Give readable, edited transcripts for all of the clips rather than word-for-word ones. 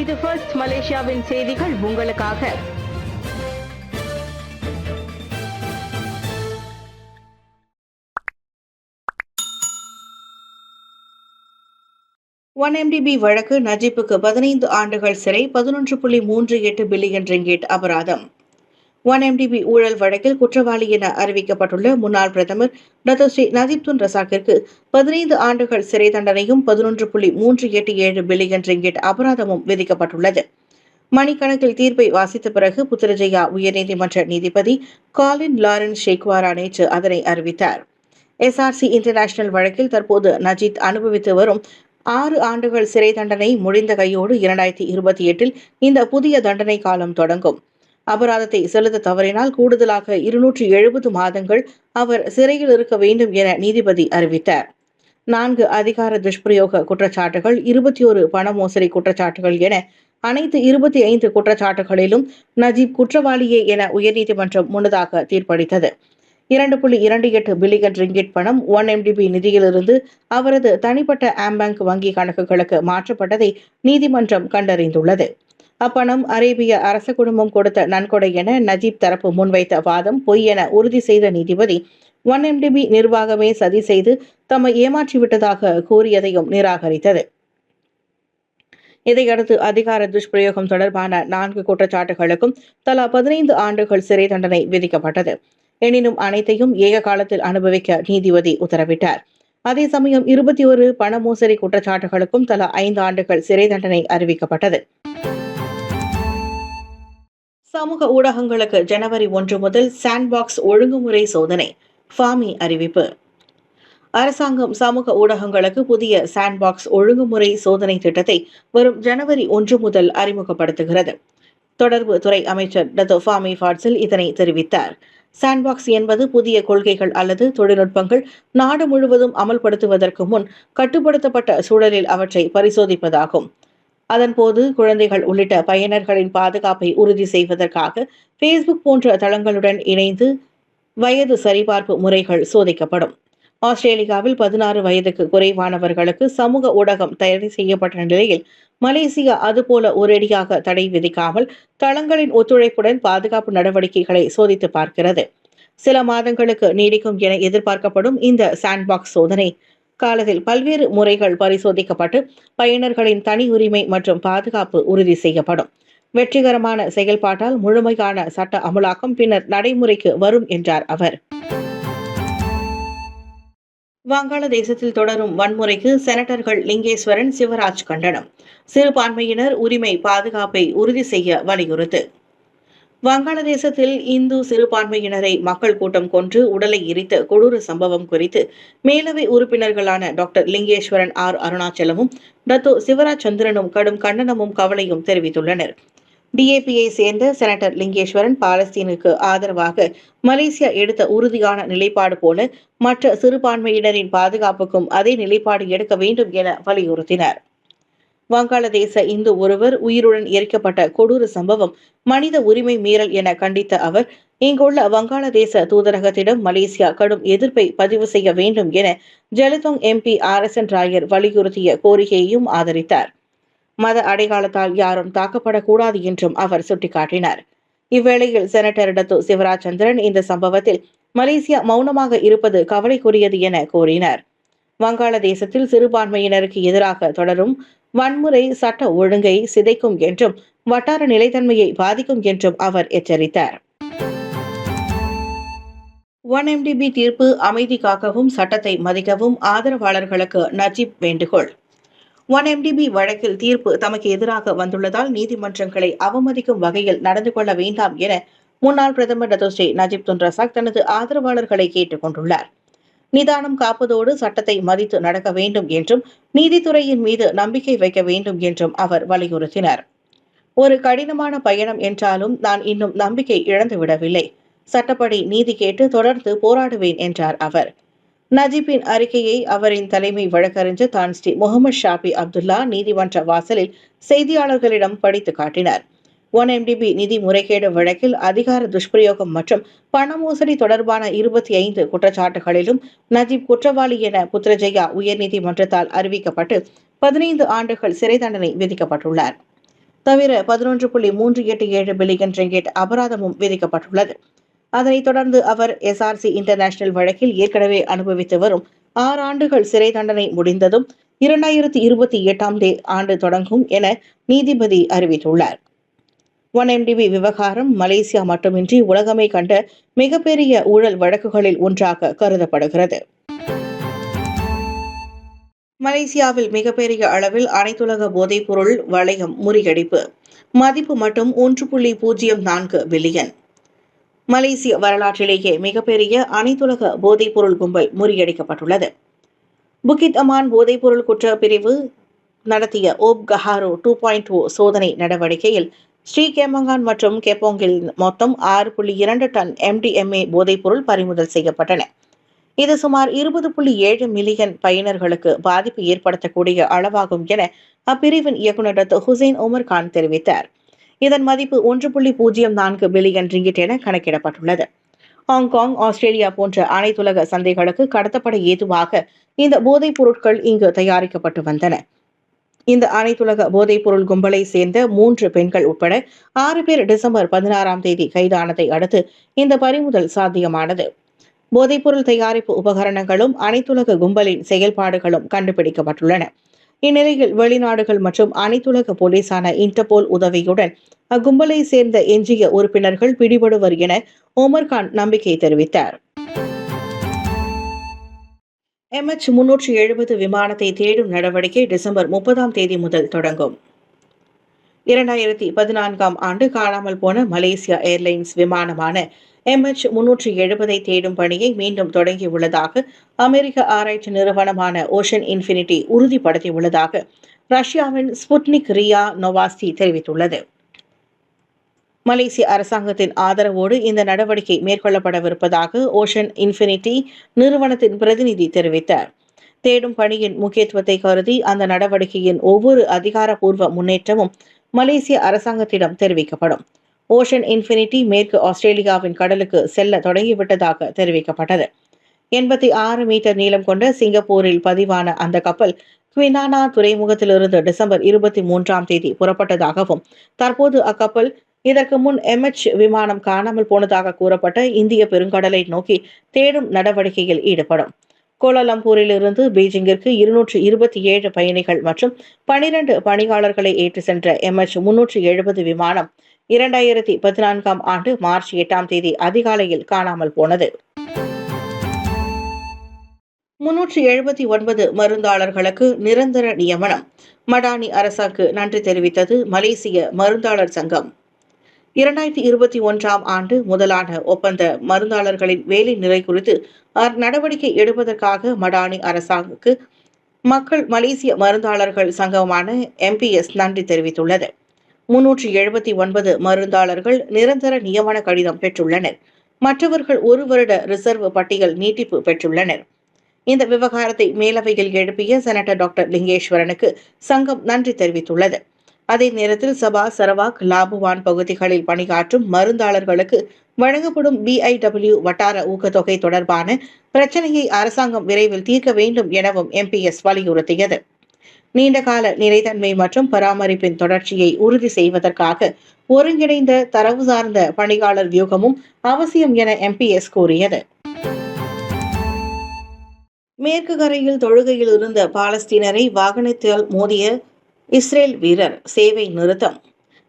இது ஃபர்ஸ்ட் மலேசியாவின் செய்திகள் உங்களுக்காக. OneMDB வழக்கு நஜீப்புக்கு 15 ஆண்டுகள் சிறை, 11.38 பில்லியன் ரிங்கெட் அபராதம். OneMDB ஊழல் வழக்கில் குற்றவாளி என அறிவிக்கப்பட்டுள்ள முன்னாள் பிரதமர் டத்தோஸ்ரீ நஜீப் துன் ரசாக்கிற்கு 15 ஆண்டுகள் சிறை தண்டனையும் 11.387 பில்லியன் ரிங்கெட் அபராதமும் விதிக்கப்பட்டுள்ளது. மணிக்கணக்கில் தீர்ப்பை வாசித்த பிறகு புத்திரஜயா உயர்நீதிமன்ற நீதிபதி காலின் லாரன்ஸ் ஷேக்வாரா நேற்று அதனை அறிவித்தார். SRC இன்டர்நேஷனல் வழக்கில் தற்போது நஜீத் அனுபவித்து வரும் 6 ஆண்டுகள் சிறை தண்டனை முடிந்த கையோடு 2028 இந்த புதிய தண்டனை காலம் தொடங்கும். அபராதத்தை செலுத்த தவறினால் கூடுதலாக 270 மாதங்கள் அவர் சிறையில் இருக்க வேண்டும் என நீதிபதி அறிவித்தார். 4 அதிகார துஷ்பிரயோக குற்றச்சாட்டுகள், 21 பண மோசடி குற்றச்சாட்டுகள் என அனைத்து 25 குற்றச்சாட்டுகளிலும் நஜீப் குற்றவாளியே என உயர்நீதிமன்றம் முன்னதாக தீர்ப்பளித்தது. 2.28 பில்லியன் ரிங்கிட் பணம் OneMDB நிதியிலிருந்து அவரது தனிப்பட்ட ஆம்பேங்க் வங்கி கணக்குகளுக்கு மாற்றப்பட்டதை நீதிமன்றம் கண்டறிந்துள்ளது. அப்பணம் அரேபிய அரச குடும்பம் கொடுத்த நன்கொடை என நஜீப் தரப்பு முன்வைத்த வாதம் பொய் என உறுதி செய்த நீதிபதி OneMDB நிர்வாகமே சதி செய்து தம்மை ஏமாற்றிவிட்டதாக கூறியதையும் நிராகரித்தது. இதையடுத்து அதிகார துஷ்பிரயோகம் தொடர்பான 4 குற்றச்சாட்டுகளுக்கும் தலா 15 ஆண்டுகள் சிறை தண்டனை விதிக்கப்பட்டது. எனினும் அனைத்தையும் ஏக காலத்தில் அனுபவிக்க நீதிபதி உத்தரவிட்டார். அதே சமயம் 21 பண மோசடி குற்றச்சாட்டுகளுக்கும் தலா 5 ஆண்டுகள் சிறை தண்டனை அறிவிக்கப்பட்டது. சமூக ஊடகங்களுக்கு ஜனவரி 1 முதல் சாண்ட்பாக்ஸ் ஒழுங்குமுறை சோதனை, ஃபாமி அறிவிப்பு. அரசாங்கம் சமூக ஊடகங்களுக்கு புதிய சாண்ட்பாக்ஸ் ஒழுங்குமுறை சோதனை திட்டத்தை வரும் ஜனவரி 1 முதல் அறிமுகப்படுத்துகிறது. தொடர்பு துறை அமைச்சர் டத்தோ ஃபாமி ஃபாட்சில் இதனை தெரிவித்தார். சாண்ட்பாக்ஸ் என்பது புதிய கொள்கைகள் அல்லது தொழில்நுட்பங்கள் நாடு முழுவதும் அமல்படுத்துவதற்கு முன் கட்டுப்படுத்தப்பட்ட சூழலில் அவற்றை பரிசோதிப்பதாகும். அதன்போது குழந்தைகள் உள்ளிட்ட பயனர்களின் பாதுகாப்பை உறுதி செய்வதற்காக ஃபேஸ்புக் போன்ற தளங்களுடன் இணைந்து வயது சரிபார்ப்பு முறைகள் சோதிக்கப்படும். ஆஸ்திரேலியாவில் 16 வயதுக்கு குறைவானவர்களுக்கு சமூக ஊடகம் தடை செய்யப்பட்ட நிலையில் மலேசியா அதுபோல ஒரேடியாக தடை விதிக்காமல் தளங்களின் ஒத்துழைப்புடன் பாதுகாப்பு நடவடிக்கைகளை சோதித்து பார்க்கிறது. சில மாதங்களுக்கு நீடிக்கும் என எதிர்பார்க்கப்படும் இந்த சாண்ட்பாக்ஸ் சோதனை காலத்தில் பல்வேறு முறைகள் பரிசோதிக்கப்பட்டு பயனர்களின் தனி உரிமை மற்றும் பாதுகாப்பு உறுதி செய்யப்படும். வெற்றிகரமான செயல்பாட்டால் முழுமையான சட்ட அமலாக்கம் பின்னர் நடைமுறைக்கு வரும் என்றார் அவர். வங்காளதேசத்தில் தொடரும் வன்முறைக்கு செனட்டர்கள் லிங்கேஸ்வரன், சிவராஜ் கண்டனம். சிறுபான்மையினர் உரிமை பாதுகாப்பை உறுதி செய்ய வலியுறுத்து. வங்காளதேசத்தில் இந்து சிறுபான்மையினரை மக்கள் கூட்டம் கொன்று உடலை எரித்த கொடூர சம்பவம் குறித்து மேலவை உறுப்பினர்களான டாக்டர் லிங்கேஸ்வரன் ஆர் அருணாச்சலமும் டத்தோ சிவராஜ் சந்திரனும் கடும் கண்டனமும் கவலையும் தெரிவித்துள்ளனர். DAPயை சேர்ந்த செனட்டர் லிங்கேஸ்வரன் பாலஸ்தீனுக்கு ஆதரவாக மலேசியா எடுத்த உறுதியான நிலைப்பாடு போல மற்ற சிறுபான்மையினரின் பாதுகாப்புக்கும் அதே நிலைப்பாடு எடுக்க வேண்டும் என வலியுறுத்தினார். வங்காளதேச இந்து ஒருவர் உயிருடன் எரிக்கப்பட்ட கொடூர சம்பவம் மனித உரிமை மீறல் என கண்டித்த அவர், இங்குள்ள வங்காளதேச தூதரகத்திடம் மலேசியா கடும் எதிர்ப்பை பதிவு செய்ய வேண்டும் என ஜெலத்தோங் MP RSN ராயர் வலியுறுத்திய கோரிக்கையையும் ஆதரித்தார். மத அடையாளத்தால் யாரும் தாக்கப்படக்கூடாது என்றும் அவர் சுட்டிக்காட்டினார். இவ்வேளையில் செனட்டர் டத்தோ சிவராஜ் சந்திரன் இந்த சம்பவத்தில் மலேசியா மௌனமாக இருப்பது கவலைக்குரியது என கூறினார். வங்காளதேசத்தில் சிறுபான்மையினருக்கு எதிராக தொடரும் வன்முறை சட்ட ஒழுங்கை சிதைக்கும் என்றும் வட்டார நிலைத்தன்மையை பாதிக்கும் என்றும் அவர் எச்சரித்தார். OneMDB தீர்ப்பு அமைதி காக்கவும் சட்டத்தை மதிக்கவும் ஆதரவாளர்களுக்கு நஜீப் வேண்டுகோள். OneMDB வழக்கில் தீர்ப்பு தமக்கு எதிராக வந்துள்ளதால் நீதிமன்றங்களை அவமதிக்கும் வகையில் நடந்து கொள்ள வேண்டாம் என முன்னாள் பிரதமர் டத்தோஸ்ரீ நஜீப் துன் ரசாக் தனது ஆதரவாளர்களை கேட்டுக் கொண்டுள்ளார். நிதானம் காப்பதோடு சட்டத்தை மதித்து நடக்க வேண்டும் என்றும் நீதித்துறையின் மீது நம்பிக்கை வைக்க வேண்டும் என்றும் அவர் வலியுறுத்தினார். ஒரு கடினமான பயணம் என்றாலும் நான் இன்னும் நம்பிக்கை இழந்துவிடவில்லை. சட்டப்படி நீதி கேட்டு தொடர்ந்து போராடுவேன் என்றார் அவர். நஜீப்பின் அறிக்கையை அவரின் தலைமை வழக்கறிஞர் தான் ஸ்ரீ முகமது ஷாபி அப்துல்லா நீதிமன்ற வாசலில் செய்தியாளர்களிடம் படித்து காட்டினார். OneMDB நிதி முறைகேடு வழக்கில் அதிகார துஷ்பிரயோகம் மற்றும் பண மோசடி தொடர்பான 25 குற்றச்சாட்டுகளிலும் நஜீப் குற்றவாளி என புத்ரஜயா உயர்நீதிமன்றத்தால் அறிவிக்கப்பட்டு 15 ஆண்டுகள் சிறை தண்டனை விதிக்கப்பட்டுள்ளார். தவிர 11.387 பில்லியன் ரிங்கெட் அபராதமும் விதிக்கப்பட்டுள்ளது. அதனைத் தொடர்ந்து அவர் எஸ்ஆர்சி இன்டர்நேஷனல் வழக்கில் ஏற்கனவே அனுபவித்து வரும் 6 ஆண்டுகள் சிறை தண்டனை முடிந்ததும் 2028ஆம் ஆண்டு தொடங்கும் என நீதிபதி அறிவித்துள்ளார். 1MDB விவகாரம் மலேசியா மட்டுமின்றி உலகமே கண்ட மிகப்பெரிய ஊழல் வழக்குகளில் ஒன்றாக கருதப்படுகிறது. மலேசியாவில் மிகப்பெரிய அளவில் அனைத்துலக போதைப்பொருள் வளையம் முறியடிப்பு. மதிப்பு மட்டும் 1.04 பில்லியன். மலேசிய வரலாற்றிலேயே மிகப்பெரிய அனைத்துலக போதைப்பொருள் கும்பல் முறியடிக்கப்பட்டுள்ளது. புக்கிட் அமான் போதைப்பொருள் குற்ற பிரிவு நடத்திய ஓப் கஹாரோ 2.0 சோதனை நடவடிக்கையில் ஸ்ரீகேமங்கான் மற்றும் கெப்போங்கில் மொத்தம் 6.2 டன் MDMA போதைப்பொருள் பறிமுதல் செய்யப்பட்டன. இது சுமார் 20.7 மில்லியன் பயனர்களுக்கு பாதிப்பு ஏற்படுத்தக்கூடிய அளவாகும் என அப்பிரிவின் இயக்குநர் டாக்டர் ஹுசைன் உமர் கான் தெரிவித்தார். இதன் மதிப்பு 1.04 பில்லியன் ரிங்கிட் என கணக்கிடப்பட்டுள்ளது. ஹாங்காங், ஆஸ்திரேலியா போன்ற அனைத்துலக சந்தைகளுக்கு கடத்தப்பட ஏதுவாக இந்த போதைப் பொருட்கள் இங்கு தயாரிக்கப்பட்டு வந்தன. இந்த அனைத்துலக போதைப் பொருள் கும்பலை சேர்ந்த 3 பெண்கள் உட்பட 6 பேர் டிசம்பர் 16ஆம் தேதி கைதானதை அடுத்து இந்த பறிமுதல் சாத்தியமானது. போதைப்பொருள் தயாரிப்பு உபகரணங்களும் அனைத்துலக கும்பலின் செயல்பாடுகளும் கண்டுபிடிக்கப்பட்டுள்ளன. இந்நிலையில் வெளிநாடுகள் மற்றும் அனைத்துலக போலீசான இன்டர்போல் உதவியுடன் அக்கும்பலை சேர்ந்த எஞ்சிய உறுப்பினர்கள் பிடிபடுவர் என ஓமர்கான் நம்பிக்கை தெரிவித்தார். MH370 விமானத்தை தேடும் நடவடிக்கை டிசம்பர் 30ஆம் தேதி முதல் தொடங்கும். 2014ஆம் ஆண்டு காணாமல் போன மலேசியா ஏர்லைன்ஸ் விமானமான MH370 தேடும் பணியை மீண்டும் தொடங்கியுள்ளதாக அமெரிக்க ஆராய்ச்சி நிறுவனமான ஓஷன் இன்ஃபினிட்டி உறுதிப்படுத்தியுள்ளதாக ரஷ்யாவின் ஸ்புட்னிக் ரியா நோவாஸ்டி தெரிவித்துள்ளது. மலேசிய அரசாங்கத்தின் ஆதரவோடு இந்த நடவடிக்கை மேற்கொள்ளப்படவிருப்பதாக ஓஷன் இன்ஃபினிட்டி நிறுவனத்தின் பிரதிநிதி தெரிவித்தார். தேடும் பணியின் முக்கியத்துவத்தை கருதி அந்த நடவடிக்கையின் ஒவ்வொரு அதிகாரப்பூர்வ முன்னேற்றமும் மலேசிய அரசாங்கத்திடம் தெரிவிக்கப்படும். ஓஷன் இன்ஃபினிட்டி மேற்கு ஆஸ்திரேலியாவின் கடலுக்கு செல்ல தொடங்கிவிட்டதாக தெரிவிக்கப்பட்டது. 86 மீட்டர் நீளம் கொண்ட சிங்கப்பூரில் பதிவான அந்த கப்பல் குவினானா துறைமுகத்திலிருந்து டிசம்பர் 23ஆம் தேதி புறப்பட்டதாகவும் தற்போது அக்கப்பல் இதற்கு முன் MH விமானம் காணாமல் போனதாக கூறப்பட்ட இந்திய பெருங்கடலை நோக்கி தேடும் நடவடிக்கையில் ஈடுபடும். கோலாலம்பூரில் இருந்து பீஜிங்கிற்கு 227 பயணிகள் மற்றும் 12 பணியாளர்களை ஏற்றி சென்ற MH370 விமானம் 2014ஆம் ஆண்டு மார்ச் 8ஆம் தேதி அதிகாலையில் காணாமல் போனது. 379 மருந்தாளர்களுக்கு நிரந்தர நியமனம். மடானி அரசுக்கு நன்றி தெரிவித்தது மலேசிய மருந்தாளர் சங்கம். 2021ஆம் ஆண்டு முதலான ஒப்பந்த மருந்தாளர்களின் வேலை நிலை குறித்து நடவடிக்கை எடுப்பதற்காக மடானி அரசாங்கத்துக்கு மக்கள் மலேசிய மருந்தாளர்கள் சங்கமான MPS நன்றி தெரிவித்துள்ளது. 379 மருந்தாளர்கள் நிரந்தர நியமன கடிதம் பெற்றுள்ளனர். மற்றவர்கள் 1 வருட ரிசர்வ் பட்டியல் நீட்டிப்பு பெற்றுள்ளனர். இந்த விவகாரத்தை மேலவையில் எழுப்பிய செனட்டர் டாக்டர் லிங்கேஸ்வரனுக்கு சங்கம் நன்றி தெரிவித்துள்ளது. அதே நேரத்தில் சபா, சரவாக், லாபுவான் பகுதிகளில் பணியாற்றும் மருந்தாளர்களுக்கு வழங்கப்படும் BIW வட்டார ஊக்கத்தொகை தொடர்பான பிரச்சினையை அரசாங்கம் விரைவில் தீர்க்க வேண்டும் எனவும் MPS வலியுறுத்தியது. நீண்டகால நிலைத்தன்மை மற்றும் பராமரிப்பின் தொடர்ச்சியை உறுதி செய்வதற்காக ஒருங்கிணைந்த தரவு சார்ந்த பணியாளர் வியூகமும் அவசியம் என MPS கூறியது. மேற்கு கரையில் தொழுகையில் இருந்த பாலஸ்தீனரை வாகனத்தில் மோதிய இஸ்ரேல் வீரர் சேவை நிறுத்தம்.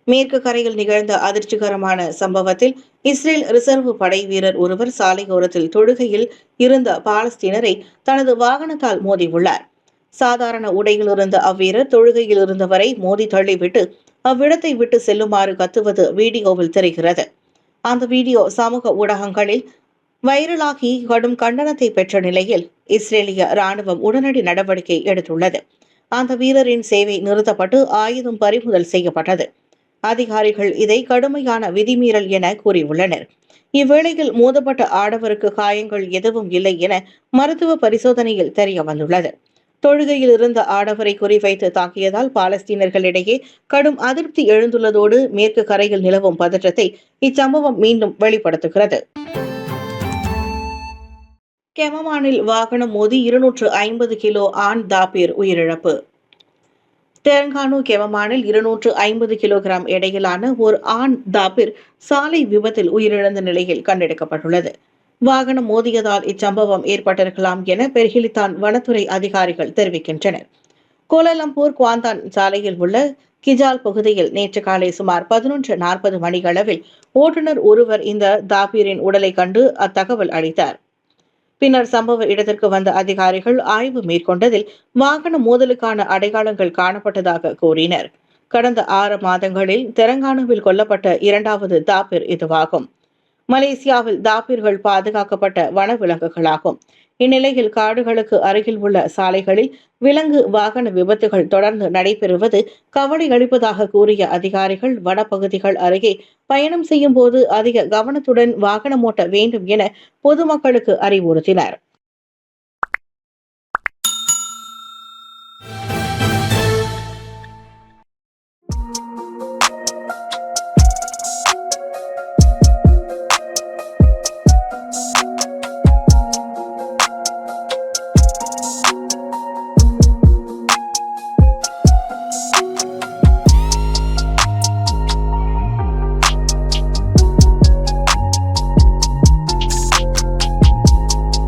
மேற்கு கரையில் நிகழ்ந்த அதிர்ச்சிகரமான சம்பவத்தில் இஸ்ரேல் ரிசர்வ் படை வீரர் ஒருவர் சாலையோரத்தில் தொழுகையில் இருந்த பாலஸ்தீனரை தனது வாகனத்தால் மோதியுள்ளார். சாதாரண உடையில் இருந்த அவ்வீரர் தொழுகையில் இருந்தவரை மோதி தள்ளிவிட்டு அவ்விடத்தை விட்டு செல்லுமாறு கத்துவது வீடியோவில் தெரிகிறது. அந்த வீடியோ சமூக ஊடகங்களில் வைரலாகி கடும் கண்டனத்தை பெற்ற நிலையில் இஸ்ரேலிய ராணுவம் உடனடி நடவடிக்கை எடுத்துள்ளது. அந்த வீரரின் சேவை நிறுத்தப்பட்டு ஆயுதம் பறிமுதல் செய்யப்பட்டது. அதிகாரிகள் இதை கடுமையான விதிமீறல் என கூறியுள்ளனர். இவ்வேளையில் மோதப்பட்ட ஆடவருக்கு காயங்கள் எதுவும் இல்லை என மருத்துவ பரிசோதனையில் தெரிய வந்துள்ளது. தொழுகையில் இருந்த ஆடவரை குறிவைத்து தாக்கியதால் பாலஸ்தீனர்களிடையே கடும் அதிருப்தி எழுந்துள்ளதோடு மேற்கு கரையில் நிலவும் பதற்றத்தை இச்சம்பவம் மீண்டும் வெளிப்படுத்துகிறது. கெமமானில் வாகனம் மோதி 250 கிலோ ஆண் தாப்பீர் உயிரிழப்பு. தெலங்கானா கெவமானில் 250 கிலோகிராம் எடையிலான ஒரு ஆண் தாபிர் சாலை விபத்தில் உயிரிழந்த நிலையில் கண்டெடுக்கப்பட்டுள்ளது. வாகனம் மோதியதால் இச்சம்பவம் ஏற்பட்டிருக்கலாம் என பெர்ஹிலித்தான் வனத்துறை அதிகாரிகள் தெரிவிக்கின்றனர். கோலாலம்பூர் குவாந்தான் சாலையில் உள்ள கிஜால் பகுதியில் நேற்று காலை சுமார் 11:40 மணியளவில் ஓட்டுநர் ஒருவர் இந்த தாபீரின் உடலை கண்டு அத்தகவல் அளித்தார். பின்னர் சம்பவ இடத்திற்கு வந்த அதிகாரிகள் ஆய்வு மேற்கொண்டதில் வாகன மோதலுக்கான அடையாளங்கள் காணப்பட்டதாக கூறினர். கடந்த 6 மாதங்களில் தெலங்கானாவில் கொல்லப்பட்ட 2வது தாபீர் இதுவாகும். மலேசியாவில் தாபீர்கள் பாதுகாக்கப்பட்ட வனவிலங்குகளாகும். இந்நிலையில் காடுகளுக்கு அருகில் உள்ள சாலைகளில் விலங்கு வாகன விபத்துகள் தொடர்ந்து நடைபெறுவது கவலை அளிப்பதாக கூறிய அதிகாரிகள் வனப்பகுதிகள் அருகே பயணம் செய்யும் போது அதிக கவனத்துடன் வாகனம் ஓட்ட வேண்டும் என பொதுமக்களுக்கு அறிவுறுத்தினர்.